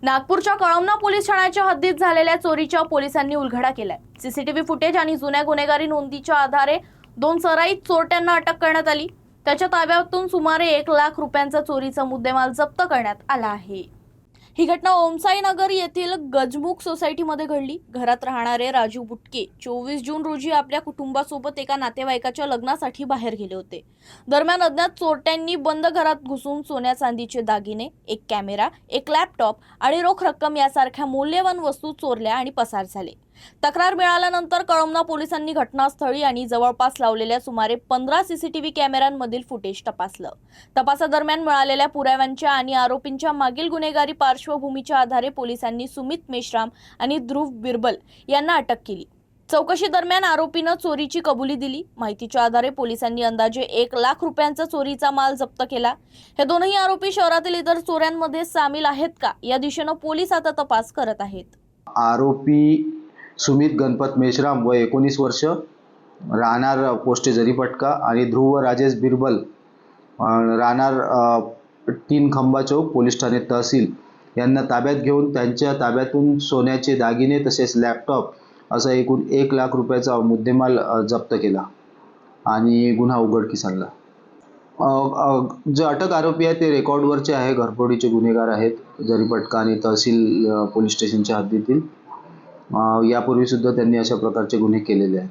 नागपूरच्या कळमना पोलीस ठाण्याच्या हद्दीत झालेल्या चोरीच्या पोलिसांनी उलगडा केलाय। सीसीटीव्ही फुटेज आणि जुन्या गुन्हेगारी नोंदीच्या आधारे 2 सराईत चोरट्यांना अटक करण्यात आली। त्याच्या ताब्यातून सुमारे 1 लाख रुपयांचा चोरीचा मुद्देमाल जप्त करण्यात आला आहे। ही घटना ओमसाई नगर येथील गजमुख सोसायटीमध्ये घडली। घरात राहणारे राजू बुटके 24 जून रोजी आपल्या कुटुंबासोबत एका नातेवाईकाच्या लग्नासाठी बाहेर गेले होते। दरम्यान अज्ञात चोरट्यांनी बंद घरात घुसून सोन्या चांदीचे दागिने, एक कॅमेरा, एक लॅपटॉप आणि रोख रक्कम यासारख्या मौल्यवान वस्तू चोरल्या आणि पसार झाले। तक्रार मिळाल्यानंतर कळमना पोलिसांनी घटनास्थळी आणि जवळपास लावलेल्या सुमारे 15 सीसीटीव्ही कॅमेऱ्यांमधील फुटेज तपासलं। तपासादरम्यान मिळालेल्या पुराव्यांच्या आणि आरोपींच्या मागील गुन्हेगारी पार्श्वभूमीच्या आधारे पोलिसांनी सुमित मेश्राम आणि ध्रुव बिरबल यांना अटक केली। चौकशी दरम्यान आरोपीनं चोरीची कबुली दिली। माहितीच्या आधारे पोलिसांनी अंदाजे 1 लाख रुपयांचा चोरीचा माल जप्त केला। हे दोनही आरोपी शहरातील इतर चोऱ्यांमध्ये सामील आहेत का या दिशेनं पोलीस आता तपास करत आहेत। आरोपी सुमित गणपत मेश्राम व 19 वर्ष, राहणार पोस्टे जरीपटका, आणि ध्रुव राजेश बिरबल राहणार 3 खंबा चौक, पोलीस ठाणे तहसील यांना ताब्यात घेऊन त्यांच्या ताब्यातून सोन्याचे दागिने तसेच लॅपटॉप असा एकूण 1 लाख रुपयाचा मुद्देमाल जप्त केला आणि गुन्हा उघडकीस आणला। जे अटक आरोपी आहेत ते रेकॉर्डवरचे आहे, घरफोडीचे गुन्हेगार आहेत, जरीपटका आणि तहसील पोलीस स्टेशनच्या हद्दीतील। यापूर्वी सुद्धा त्यांनी अशा प्रकारचे गुन्हे केलेले आहेत।